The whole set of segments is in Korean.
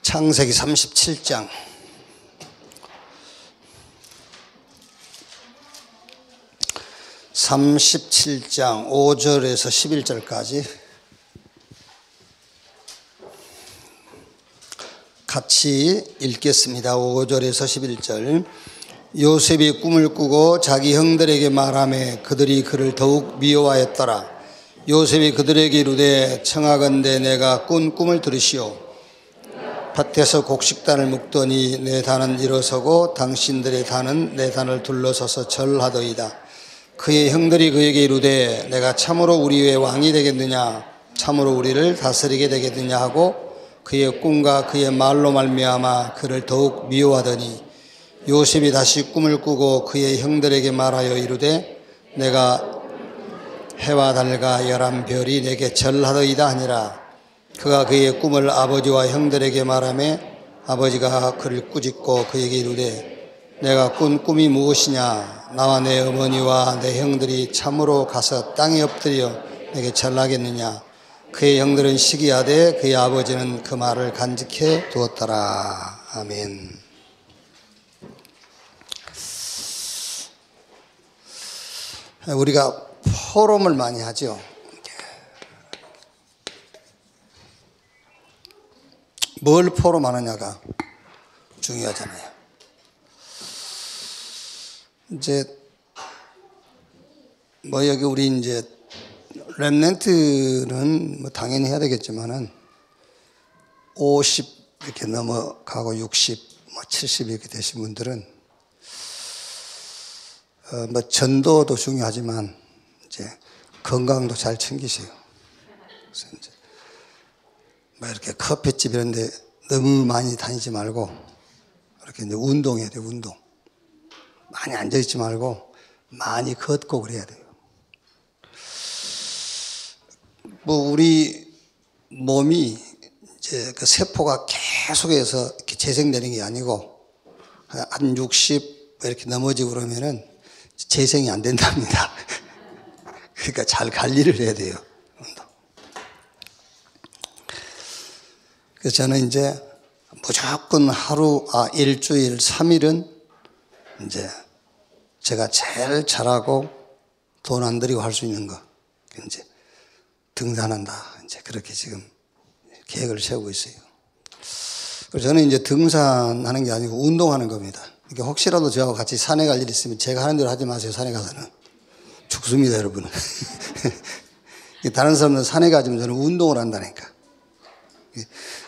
창세기 37장 (37장) 5절에서 11절까지 같이 읽겠습니다. 5절에서 11절. 요셉이 꿈을 꾸고 자기 형들에게 말하며 그들이 그를 더욱 미워하였더라. 요셉이 그들에게 이르되 청하건대 내가 꾼 꿈을 들으시오. 밭에서 곡식단을 묶더니 내 단은 일어서고 당신들의 단은 내 단을 둘러서서 절하더이다. 그의 형들이 그에게 이르되 내가 참으로 우리 위에 왕이 되겠느냐, 참으로 우리를 다스리게 되겠느냐 하고 그의 꿈과 그의 말로 말미암아 그를 더욱 미워하더니 요셉이 다시 꿈을 꾸고 그의 형들에게 말하여 이르되 내가 해와 달과 열한 별이 내게 절하더이다 하니라. 그가 그의 꿈을 아버지와 형들에게 말하며 아버지가 그를 꾸짖고 그에게 이르되 내가 꾼 꿈이 무엇이냐, 나와 내 어머니와 내 형들이 참으로 가서 땅에 엎드려 내게 절하겠느냐. 그의 형들은 시기하되 그의 아버지는 그 말을 간직해 두었더라. 아멘. 우리가 포럼을 많이 하죠. 뭘 포럼하느냐가 중요하잖아요. 이제 뭐 여기 우리 이제 렘넌트는 뭐 당연히 해야 되겠지만은 50 이렇게 넘어가고 60, 뭐 70 이렇게 되신 분들은 뭐 전도도 중요하지만 이제 건강도 잘 챙기세요. 그래서 이제 뭐 이렇게 커피집 이런 데 너무 많이 다니지 말고 이렇게 이제 운동해야 돼요. 운동. 많이 앉아 있지 말고 많이 걷고 그래야 돼요. 뭐 우리 몸이 이제 그 세포가 계속해서 이렇게 재생되는 게 아니고 한 60 이렇게 넘어지고 그러면은 재생이 안 된답니다. 그러니까 잘 관리를 해야 돼요. 그래서 저는 이제 무조건 일주일 3일은 이제 제가 제일 잘하고 돈 안 들이고 할 수 있는 거, 이제 등산한다. 이제 그렇게 지금 계획을 세우고 있어요. 그래서 저는 이제 등산하는 게 아니고 운동하는 겁니다. 그러니까 혹시라도 저하고 같이 산에 갈 일 있으면 제가 하는 대로 하지 마세요. 산에 가서는 죽습니다, 여러분은. 다른 사람들은 산에 가지면 저는 운동을 한다니까.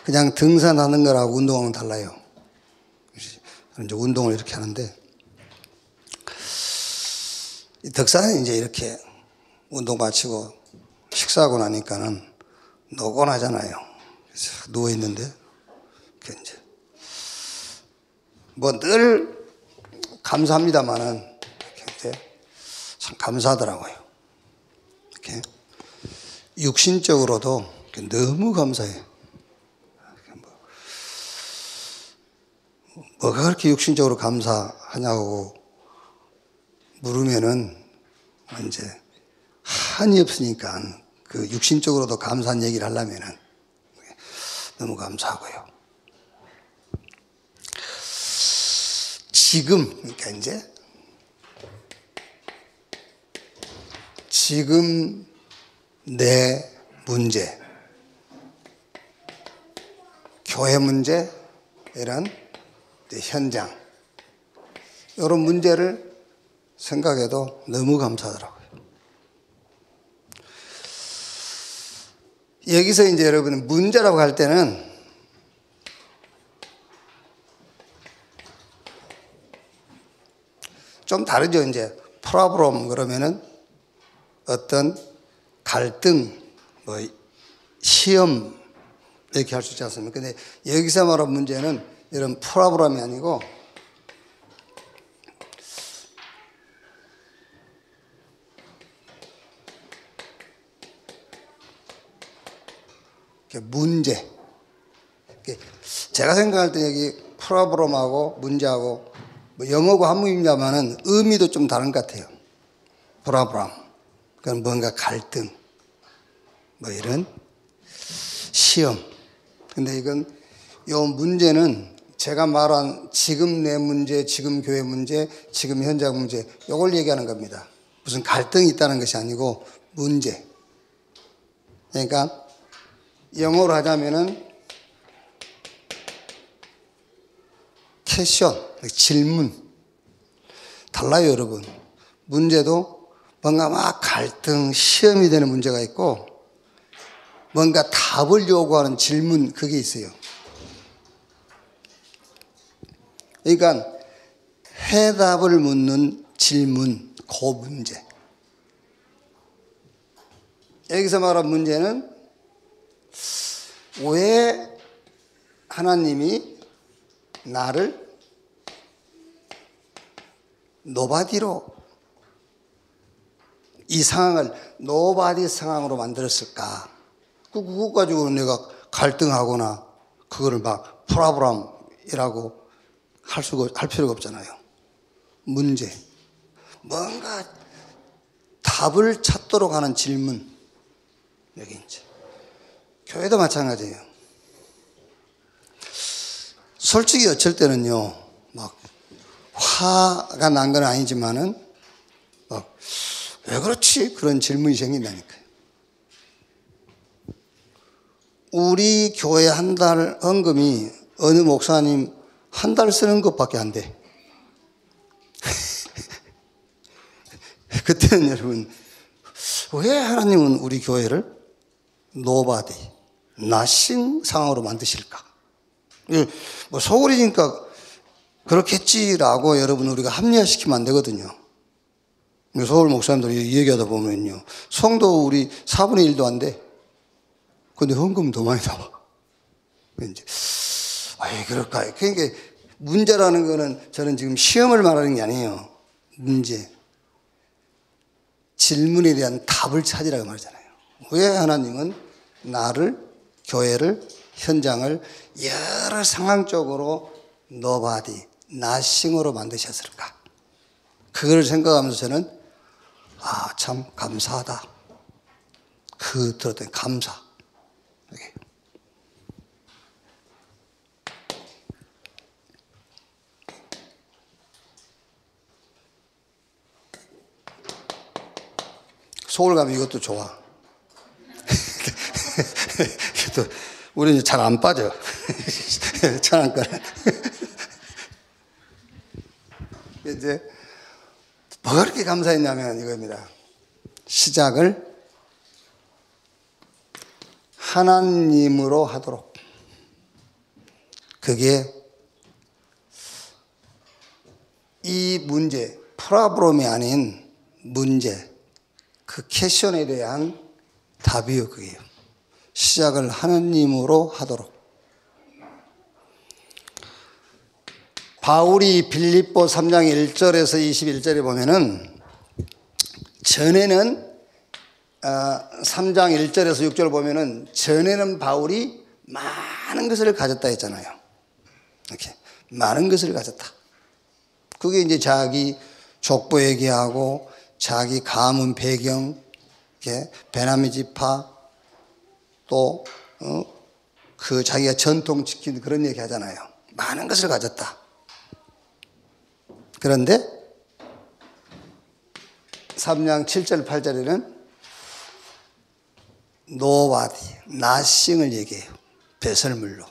그냥 등산하는 거라고 운동하면 달라요. 저는 이제 운동을 이렇게 하는데, 덕산은 이제 이렇게 운동 마치고 식사하고 나니까는 노곤하잖아요. 그래서 누워있는데, 이제 뭐 늘 감사합니다만은 이제 참 감사하더라고요. 이렇게 육신적으로도 너무 감사해요. 뭐가 그렇게 육신적으로 감사하냐고 물으면은 이제 한이 없으니까 그 육신적으로도 감사한 얘기를 하려면은 너무 감사하고요. 그러니까 이제 지금 내 문제, 교회 문제, 이런 현장, 이런 문제를 생각해도 너무 감사하더라고요. 여기서 이제 여러분 문제라고 할 때는 좀 다르죠. 이제 프로블럼 그러면은 어떤 갈등, 뭐 시험 이렇게 할 수 있지 않습니까? 근데 여기서 말하는 문제는 이런 프로블럼이 아니고 문제. 제가 생각할 때 여기 프로블럼하고 문제하고 뭐 영어고 한문입니다만은 의미도 좀 다른 것 같아요. 프로블럼. 그건 뭔가 갈등, 뭐 이런 시험. 근데 이건 요 문제는 제가 말한 지금 내 문제, 지금 교회 문제, 지금 현장 문제, 요걸 얘기하는 겁니다. 무슨 갈등이 있다는 것이 아니고 문제. 그러니까 영어로 하자면은 퀘션, 질문. 달라요, 여러분. 문제도 뭔가 막 갈등, 시험이 되는 문제가 있고 뭔가 답을 요구하는 질문, 그게 있어요. 그러니까 해답을 묻는 질문, 그 문제. 여기서 말한 문제는 왜 하나님이 나를 노바디로, 이 상황을 노바디 상황으로 만들었을까? 그거 가지고 내가 갈등하거나 그거를 막 프라브람이라고 할 필요가 없잖아요. 문제. 뭔가 답을 찾도록 하는 질문. 여기 이제. 교회도 마찬가지예요. 솔직히 어쩔 때는요, 막 화가 난 건 아니지만은 막 왜 그렇지? 그런 질문이 생긴다니까요. 우리 교회 한 달 헌금이 어느 목사님 한 달 쓰는 것밖에 안 돼. 그때는 여러분, 왜 하나님은 우리 교회를 노바디, 나싱 상황으로 만드실까? 뭐 소홀이니까 그렇겠지라고 여러분 우리가 합리화시키면 안 되거든요. 서울 목사님들이 얘기하다 보면요, 성도 우리 4분의 1도 안 돼. 근데 헌금 더 많이 나와. 이제 왜 그럴까요? 그러니까 문제라는 거는 저는 지금 시험을 말하는 게 아니에요. 문제. 질문에 대한 답을 찾으라고 말하잖아요. 왜 하나님은 나를, 교회를, 현장을 여러 상황적으로 노바디, 나싱으로 만드셨을까? 그걸 생각하면서 저는 참 감사하다. 그 들었더니 감사. 서울 가면 이것도 좋아. 우리는 잘 안 빠져. 천안가는. 이제 뭐가 그렇게 감사했냐면 이겁니다. 시작을 하나님으로 하도록. 그게 이 문제, 프라브롬이 아닌 문제, 그 퀘션에 대한 답이요, 그게요. 시작을 하나님으로 하도록. 바울이 빌립보 3장 1절에서 21절에 보면은, 전에는 3장 1절에서 6절 보면은, 전에는 바울이 많은 것을 가졌다 했잖아요. 이렇게 많은 것을 가졌다. 그게 이제 자기 족보 얘기하고 자기 가문 배경, 베냐민 지파, 또 그 자기가 전통 지킨 그런 얘기 하잖아요. 많은 것을 가졌다. 그런데 3장 7절 8절에는 노바디, 나싱을 얘기해요. 배설물로.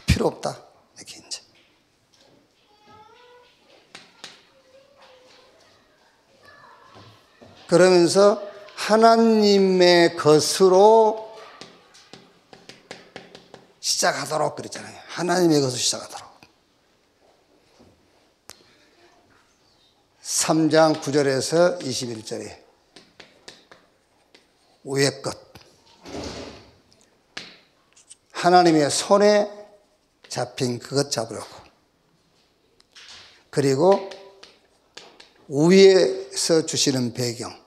필요 없다. 이렇게 이제. 그러면서 하나님의 것으로 시작하도록 그랬잖아요. 하나님의 것으로 시작하도록. 3장 9절에서 21절에 위의 것. 하나님의 손에 잡힌 그것 잡으려고. 그리고 위에서 주시는 배경.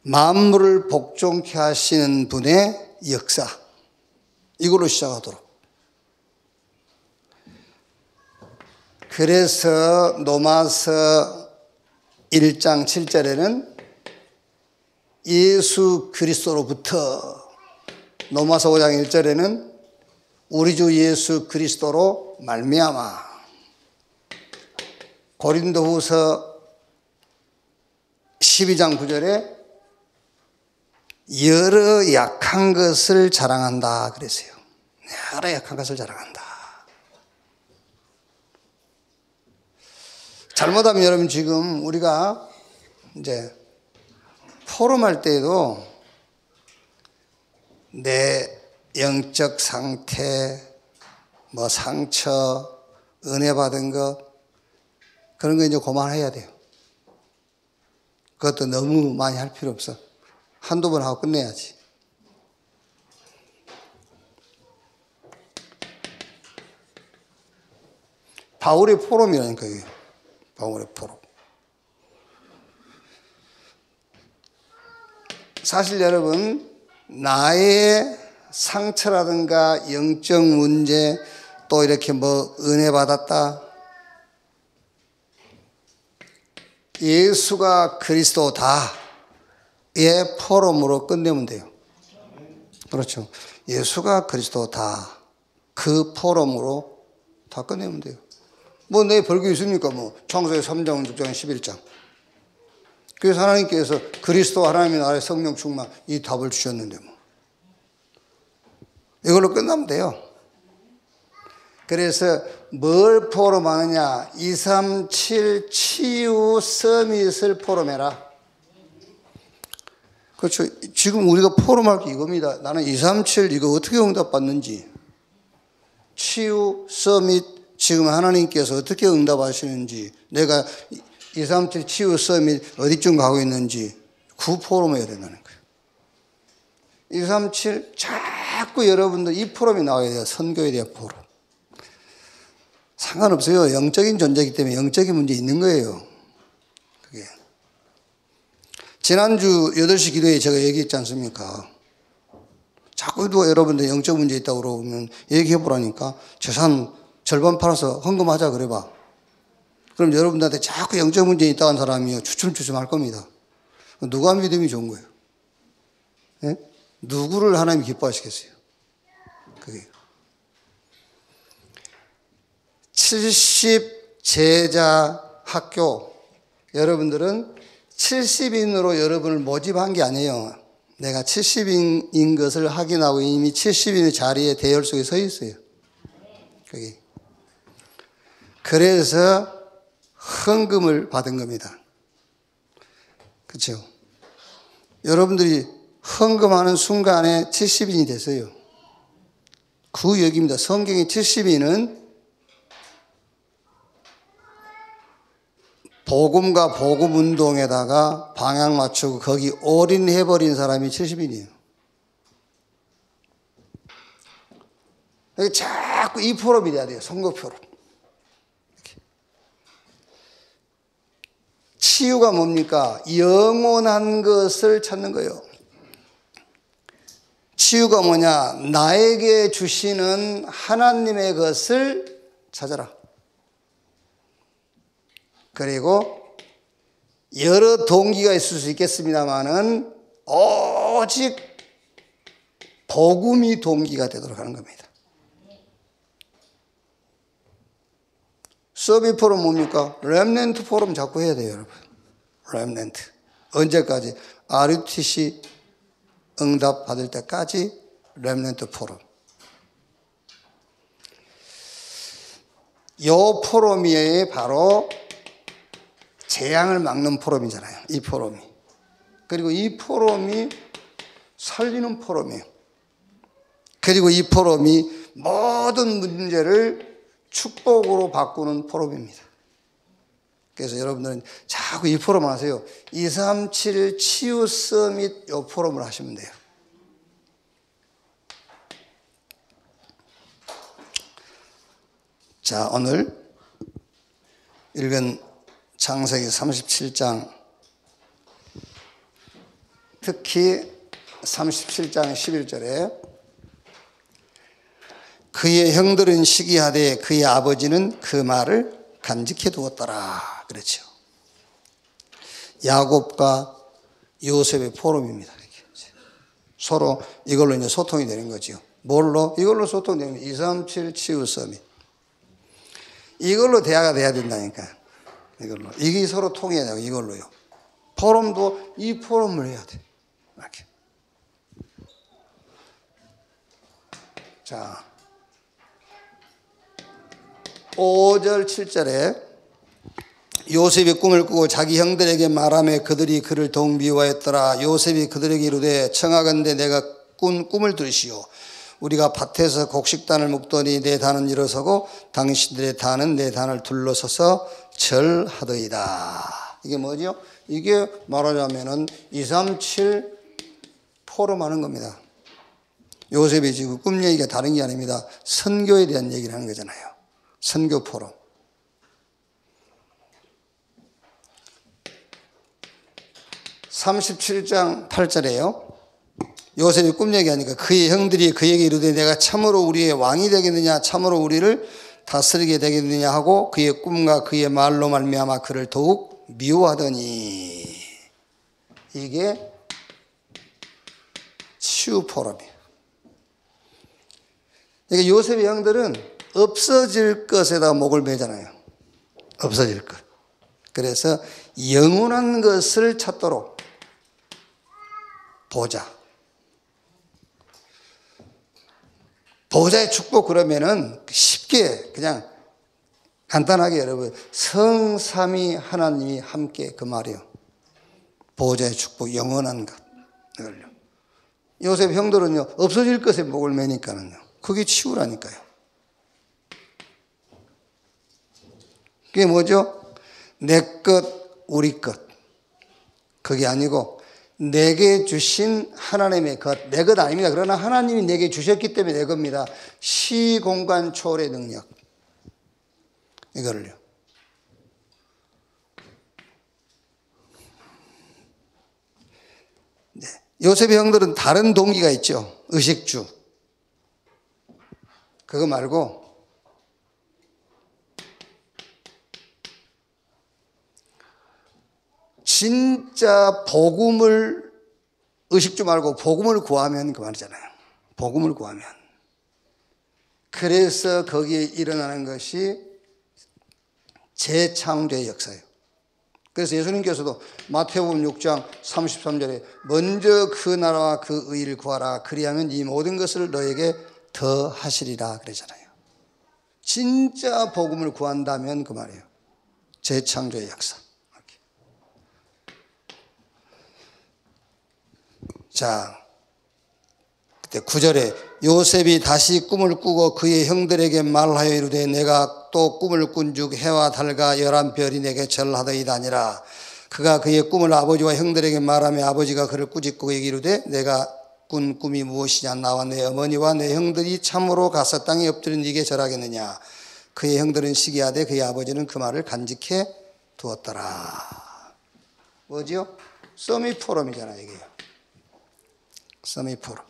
만물을 복종케 하시는 분의 역사. 이걸로 시작하도록. 그래서 로마서 1장 7절에는 예수 그리스도로부터, 로마서 5장 1절에는 우리 주 예수 그리스도로 말미암아. 고린도후서 12장 9절에 여러 약한 것을 자랑한다 그랬어요. 여러 약한 것을 자랑한다. 잘못하면 여러분 지금 우리가 이제 포럼할 때에도 내 영적 상태, 뭐 상처, 은혜 받은 것 그런 거 이제 그만해야 돼요. 그것도 너무 많이 할 필요 없어. 한두 번 하고 끝내야지. 바울의 포럼이라니까 이게. 바울의 포럼. 사실 여러분 나의 상처라든가 영적 문제 또 이렇게 뭐 은혜 받았다. 예수가 그리스도다의 포럼으로 끝내면 돼요. 그렇죠. 예수가 그리스도다. 그 포럼으로 다 끝내면 돼요. 뭐 내 벌교 있습니까? 뭐 창세기 3장, 6장, 11장. 그래서 하나님께서 그리스도 하나님의 나라의 성령 충만 이 답을 주셨는데 뭐 이걸로 끝나면 돼요. 그래서 뭘 포럼하느냐? 237 치유 서밋을 포럼해라. 그렇죠. 지금 우리가 포럼할 게 이겁니다. 나는 237 이거 어떻게 응답받는지, 치유 서밋 지금 하나님께서 어떻게 응답하시는지, 내가 237 치유 서밋 어디쯤 가고 있는지 그 포럼해야 된다는 거예요. 237 자꾸 여러분들 이 포럼이 나와야 돼요. 선교에 대한 포럼. 상관없어요. 영적인 존재이기 때문에 영적인 문제 있는 거예요. 그게. 지난주 8시 기도에 제가 얘기했지 않습니까? 자꾸 누가 여러분들 영적 문제 있다고 그러면 얘기해 보라니까. 재산 절반 팔아서 헌금하자 그래봐. 그럼 여러분들한테 자꾸 영적 문제 있다는 사람이 주춤주춤 할 겁니다. 누가 믿음이 좋은 거예요? 네? 누구를 하나님이 기뻐하시겠어요? 그게. 70 제자 학교, 여러분들은 70인으로 여러분을 모집한 게 아니에요. 내가 70인인 것을 확인하고 이미 70인의 자리에 대열 속에 서 있어요. 그게. 그래서 헌금을 받은 겁니다. 그렇죠? 여러분들이 헌금하는 순간에 70인이 됐어요. 그 얘기입니다. 성경의 70인은 복음과 복음 운동에다가 방향 맞추고 거기 올인해버린 사람이 70인이에요. 자꾸 이 포럼이 돼야 돼요. 선거 포럼. 치유가 뭡니까? 영원한 것을 찾는 거예요. 치유가 뭐냐? 나에게 주시는 하나님의 것을 찾아라. 그리고 여러 동기가 있을 수 있겠습니다만은 오직 복음이 동기가 되도록 하는 겁니다. 서비 포럼 뭡니까? 렘넌트 포럼 자꾸 해야 돼요, 여러분. 렘넌트. 언제까지? RUTC 응답 받을 때까지 렘넌트 포럼. 요 포럼이 바로 재앙을 막는 포럼이잖아요. 이 포럼이. 그리고 이 포럼이 살리는 포럼이에요. 그리고 이 포럼이 모든 문제를 축복으로 바꾸는 포럼입니다. 그래서 여러분들은 자꾸 이 포럼 하세요. 237 치유 서밋 이 포럼을 하시면 돼요. 자, 오늘 읽은 창세기 37장, 특히 37장 11절에 그의 형들은 시기하되 그의 아버지는 그 말을 간직해 두었더라. 그렇죠. 야곱과 요셉의 포럼입니다. 서로 이걸로 이제 소통이 되는 거죠. 뭘로? 이걸로 소통되는 거예요. 237 치유 서밋. 이걸로 대화가 돼야 된다니까. 이걸로. 이게 서로 통해야 되고, 이걸로요. 포럼도 이 포럼을 해야 돼. 이렇게. 자, 5절, 7절에 요셉이 꿈을 꾸고 자기 형들에게 말하며 그들이 그를 더욱 미워했더라. 요셉이 그들에게 이르되 청하건대 내가 꾼 꿈을 들으시오. 우리가 밭에서 곡식단을 묶더니 내 단은 일어서고 당신들의 단은 내 단을 둘러서서 절하더이다. 이게 뭐죠? 이게 말하자면은 237 포럼하는 겁니다. 요셉이 지금 꿈 얘기가 다른 게 아닙니다. 선교에 대한 얘기를 하는 거잖아요. 선교 포럼. 37장 8절에요. 요셉이 꿈 얘기하니까 그의 형들이 그에게 이르되 내가 참으로 우리의 왕이 되겠느냐 참으로 우리를 다스리게 되겠느냐 하고 그의 꿈과 그의 말로 말미암아 그를 더욱 미워하더니 이게 치유 포럼이에요. 그러니까 요셉의 형들은 없어질 것에다 목을 매잖아요. 없어질 것. 그래서 영원한 것을 찾도록 보좌의 축복 그러면은 쉽게 그냥 간단하게 여러분 성삼위 하나님이 함께 그 말이에요. 보좌의 축복 영원한 것. 이걸요. 요셉 형들은요 없어질 것에 목을 매니까는요 그게 치유라니까요. 그게 뭐죠? 내 것 우리 것 그게 아니고 내게 주신 하나님의 것, 내 것 아닙니다. 그러나 하나님이 내게 주셨기 때문에 내 겁니다. 시공간 초월의 능력. 이거를요. 네. 요셉의 형들은 다른 동기가 있죠. 의식주. 그거 말고 진짜 복음을 의식주 말고 복음을 구하면 그 말이잖아요. 복음을 구하면. 그래서 거기에 일어나는 것이 재창조의 역사예요. 그래서 예수님께서도 마태복음 6장 33절에 먼저 그 나라와 그 의를 구하라. 그리하면 이 모든 것을 너에게 더 하시리라 그러잖아요. 진짜 복음을 구한다면 그 말이에요. 재창조의 역사. 자, 그때 9절에 요셉이 다시 꿈을 꾸고 그의 형들에게 말하여 이르되 내가 또 꿈을 꾼즉 해와 달과 11별이 내게 절하더이다 아니라 그가 그의 꿈을 아버지와 형들에게 말하며 아버지가 그를 꾸짖고 그에게 이르되 내가 꾼 꿈이 무엇이냐 나와 내 어머니와 내 형들이 참으로 가서 땅에 엎드려 네게 절하겠느냐 그의 형들은 시기하되 그의 아버지는 그 말을 간직해 두었더라. 뭐지요? 서밋 포럼이잖아요 이게요. 서밋 포럼.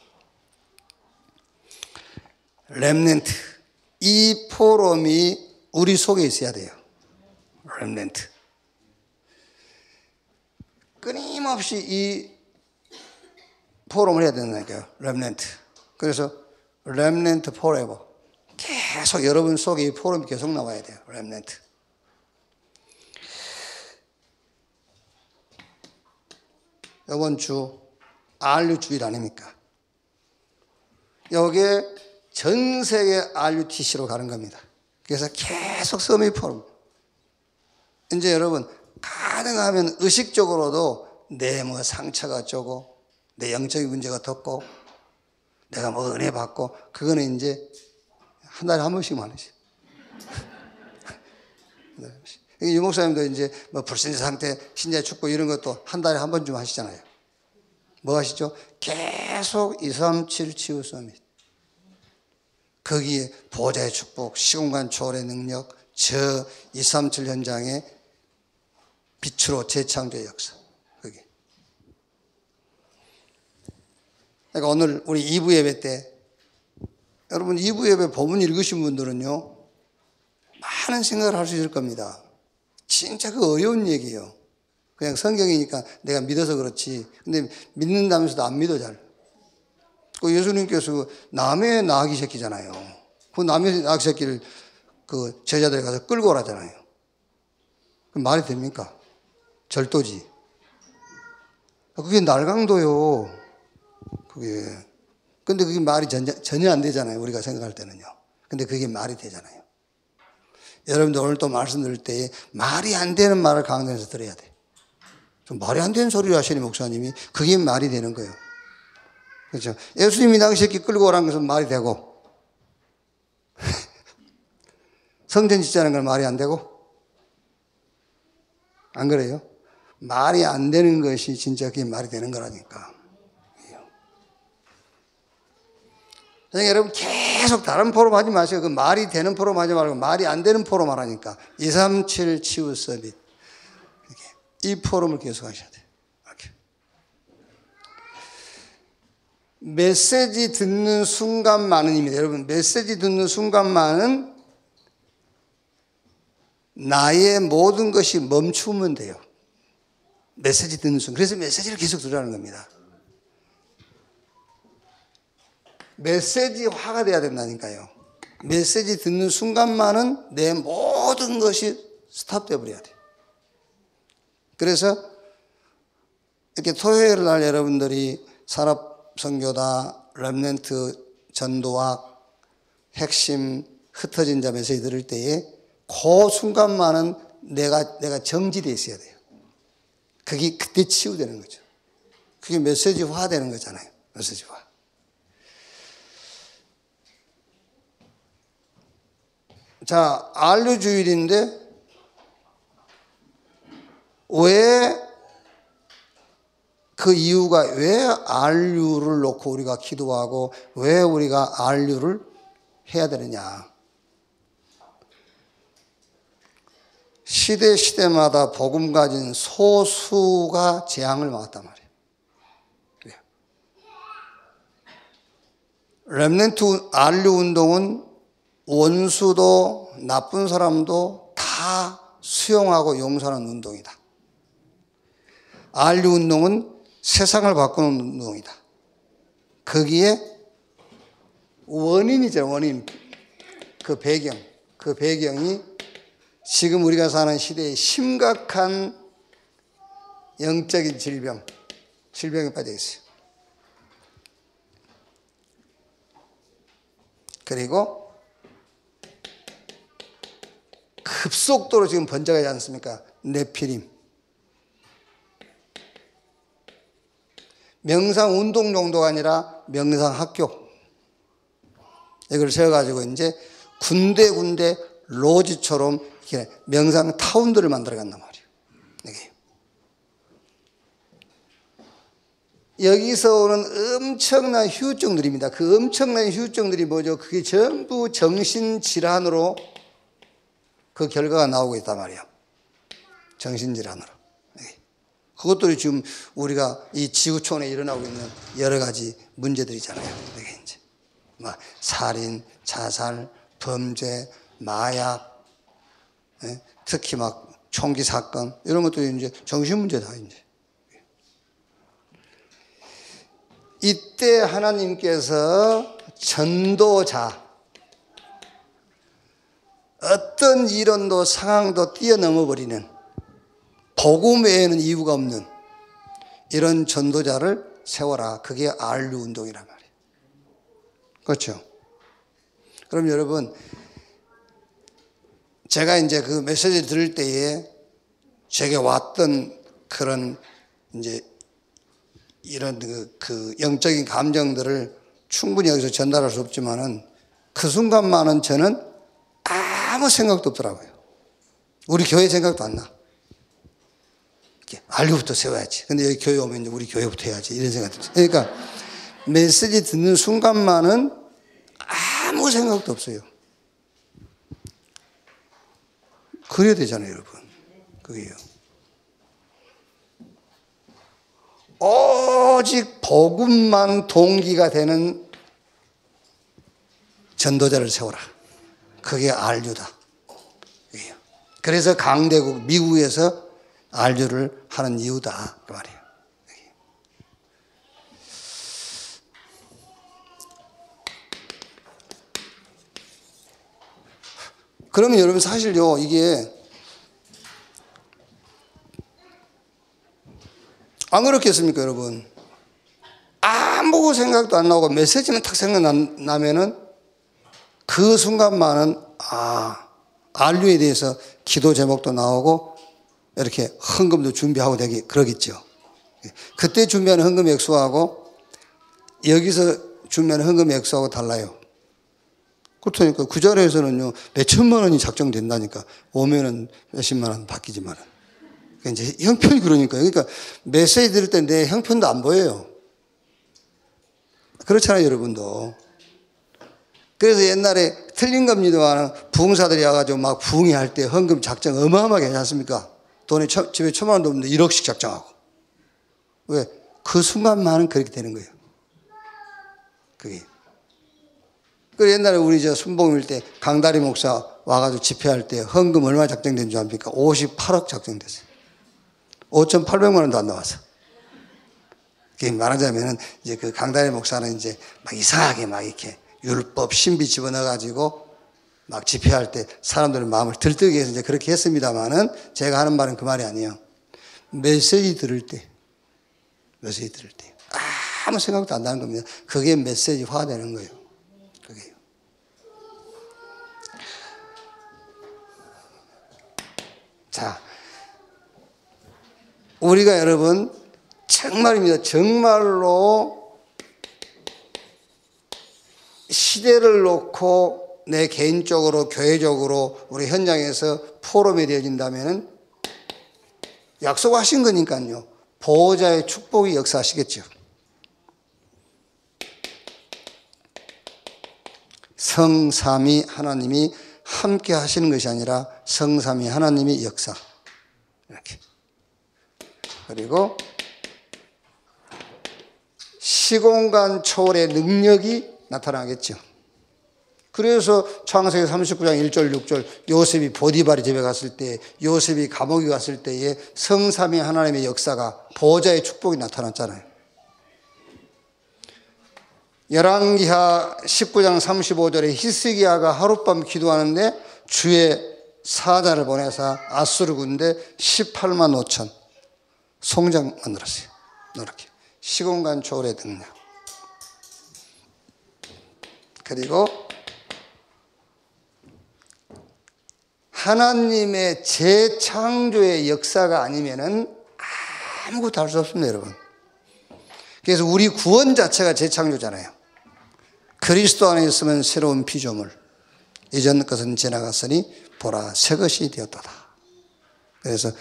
렘넌트. 이 포럼이 우리 속에 있어야 돼요. 렘넌트. 끊임없이 이 포럼을 해야 된다니까요. 렘넌트. 그래서 렘넌트 포레버. 계속 여러분 속에 이 포럼이 계속 나와야 돼요. 렘넌트. 이번 주 RU 주일 아닙니까? 여기에 전 세계 RUTC로 가는 겁니다. 그래서 계속 서밋 포럼. 이제 여러분 가능하면 의식적으로도 내 뭐 상처가 어쩌고 내 영적인 문제가 덥고 내가 뭐 은혜 받고 그거는 이제 한 달에 한 번씩만 하지. 유 목사님도 이제 뭐 불신자 상태, 신자 축복 이런 것도 한 달에 한 번쯤 하시잖아요. 뭐 하시죠? 계속 237 치유 서밋. 거기에 보좌의 축복, 시공간 초월의 능력, 저 237 현장의 빛으로 재창조의 역사. 거기. 그러니까 오늘 우리 2부 예배 때 여러분 2부 예배 본문 읽으신 분들은요 많은 생각을 할 수 있을 겁니다. 진짜 그 어려운 얘기예요. 그냥 성경이니까 내가 믿어서 그렇지. 근데 믿는다면서도 안 믿어 잘. 그 예수님께서 남의 나귀 새끼잖아요. 그 남의 나귀 새끼를 그 제자들이 가서 끌고 오라잖아요. 그 말이 됩니까? 절도지. 그게 날강도요. 그게. 근데 그게 말이 전혀 안 되잖아요. 우리가 생각할 때는요. 근데 그게 말이 되잖아요. 여러분들 오늘 또 말씀 들을 때 말이 안 되는 말을 강단에서 들어야 돼. 좀 말이 안 되는 소리를 하시는 목사님이 그게 말이 되는 거예요. 그렇죠. 예수님이 나귀 새끼 끌고 오라는 것은 말이 되고 성전 짓자는 건 말이 안 되고 안 그래요? 말이 안 되는 것이 진짜 그게 말이 되는 거라니까. 여러분 계속 다른 포럼 하지 마세요. 그 말이 되는 포럼 하지 말고 말이 안 되는 포럼 하라니까. 237 치유 서밋. 이 포럼을 계속 하셔야 돼요. 이렇게. 메시지 듣는 순간만은입니다. 여러분 메시지 듣는 순간만은 나의 모든 것이 멈추면 돼요. 메시지 듣는 순간. 그래서 메시지를 계속 들으라는 겁니다. 메시지화가 돼야 된다니까요. 메시지 듣는 순간만은 내 모든 것이 스탑돼 버려야 돼요. 그래서 이렇게 토요일 날 여러분들이 산업선교다, 렘넌트 전도학, 핵심 흩어진 자 메시지 들을 때에 그 순간만은 내가 정지되어 있어야 돼요. 그게 그때 치유되는 거죠. 그게 메시지화 되는 거잖아요. 메시지화. 자, 안류주일인데 왜 그 이유가 왜 안류를 놓고 우리가 기도하고 왜 우리가 안류를 해야 되느냐. 시대마다 복음 가진 소수가 재앙을 맞았단 말이에요. 렘넌트 안류 운동은 원수도 나쁜 사람도 다 수용하고 용서하는 운동이다. 안류 운동은 세상을 바꾸는 운동이다. 거기에 원인이죠. 원인. 그 배경이 지금 우리가 사는 시대에 심각한 영적인 질병에 빠져 있어요. 그리고 급속도로 지금 번져가지 않습니까? 네피림. 명상운동 정도가 아니라 명상학교. 이걸 세워가지고 이제 군데 로지처럼 이렇게 명상타운들을 만들어 간단 말이에요. 여기서 오는 엄청난 후유증들입니다. 그 엄청난 후유증들이 뭐죠? 그게 전부 정신질환으로 그 결과가 나오고 있단 말이에요. 정신질환으로. 그것들이 지금 우리가 이 지구촌에 일어나고 있는 여러 가지 문제들이잖아요. 이게 이제 뭐 살인, 자살, 범죄, 마약, 특히 막 총기 사건 이런 것들이 이제 정신 문제다 이제. 이때 하나님께서 전도자, 어떤 이론도 상황도 뛰어넘어 버리는 복음 외에는 이유가 없는 이런 전도자를 세워라. 그게 안류 운동이란 말이에요. 그렇죠? 그럼 여러분, 제가 이제 그 메시지를 들을 때에 제게 왔던 그런 이제 이런 그 영적인 감정들을 충분히 여기서 전달할 수 없지만은 그 순간만은 저는 아무 생각도 없더라고요. 우리 교회 생각도 안 나. 안류부터 세워야지. 근데 여기 교회 오면 이제 우리 교회부터 해야지. 이런 생각이 들어요. 그러니까 메시지 듣는 순간만은 아무 생각도 없어요. 그래야 되잖아요, 여러분. 그게요. 오직 복음만 동기가 되는 전도자를 세워라. 그게 안류다. 그래서 강대국 미국에서 안류를 하는 이유다 그 말이에요. 그러면 여러분 사실요, 이게 안 그렇겠습니까, 여러분? 아무 생각도 안 나오고 메시지만 탁 생각나면은 그 순간만은 안류에 대해서 기도 제목도 나오고 이렇게 헌금도 준비하고 되게 그러겠죠. 그때 준비하는 헌금 액수하고 여기서 준비하는 헌금 액수하고 달라요. 그렇다니까 그 자리에서는요 몇천만 원이 작정된다니까. 오면은 몇십만 원 바뀌지만은. 그러니까 이제 형편이 그러니까 메시지 들을 때 내 형편도 안 보여요. 그렇잖아요, 여러분도. 그래서 옛날에 틀린 겁니다만 부흥사들이 와가지고 막 부흥회할 때 헌금 작정 어마어마하게 하지 않습니까? 돈이 집에 1,000만 원도 없는데 1억씩 작정하고. 왜? 그 순간만은 그렇게 되는 거예요. 그게. 그 옛날에 우리 순복음일 때 강다리 목사 와가지고 집회할 때 헌금 얼마 작정된 줄 압니까? 58억 작정됐어요. 5,800만 원도 안 나왔어. 그게 말하자면은 이제 그 강다리 목사는 이제 막 이상하게 막 이렇게 율법 신비 집어넣어가지고 막 집회할 때 사람들의 마음을 들뜨게 해서 이제 그렇게 했습니다만은 제가 하는 말은 그 말이 아니에요. 메시지 들을 때 아무 생각도 안 나는 겁니다. 그게 메시지화 되는 거예요. 그게요. 자, 우리가 여러분 정말입니다. 정말로 시대를 놓고 내 개인적으로 교회적으로 우리 현장에서 포럼이 되어진다면 약속하신 거니까요. 보호자의 축복이 역사하시겠죠. 성삼위 하나님이 함께 하시는 것이 아니라 성삼위 하나님이 역사. 이렇게. 그리고 시공간 초월의 능력이 나타나겠죠. 그래서 창세기 39장 1절 6절 요셉이 보디발이 집에 갔을 때, 요셉이 감옥에 갔을 때에 성삼위 하나님의 역사가 보호자의 축복이 나타났잖아요. 열왕기하 19장 35절에 히스기야가 하룻밤 기도하는데 주의 사자를 보내서 아수르 군대 18만 5천 송장 만들었어요. 이렇게 시공간 초월의 능력. 그리고 하나님의 재창조의 역사가 아니면은 아무것도 할 수 없습니다, 여러분. 그래서 우리 구원 자체가 재창조잖아요. 그리스도 안에 있으면 새로운 피조물. 이전 것은 지나갔으니 보라 새 것이 되었도다. 그래서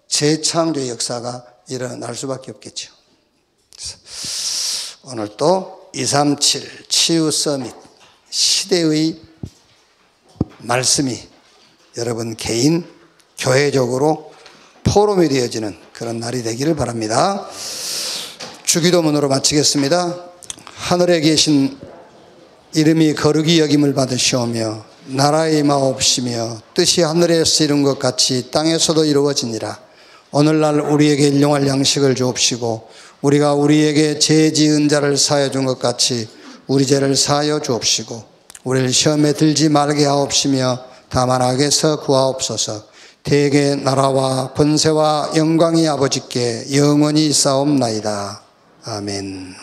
재창조의 역사가 일어날 수밖에 없겠죠. 오늘 또 237 치유 서밋 시대의 말씀이 여러분 개인, 교회적으로 포럼이 되어지는 그런 날이 되기를 바랍니다. 주기도문으로 마치겠습니다. 하늘에 계신 이름이 거룩히 여김을 받으시오며 나라의 마옵시며 뜻이 하늘에서 이룬 것 같이 땅에서도 이루어지니라. 오늘날 우리에게 일용할 양식을 주옵시고 우리가 우리에게 죄 지은 자를 사하여 준 것 같이 우리 죄를 사하여 주옵시고 우리를 시험에 들지 말게 하옵시며 다만 악에서 구하옵소서. 대개 나라와 권세와 영광이 아버지께 영원히 있사옵나이다. 아멘.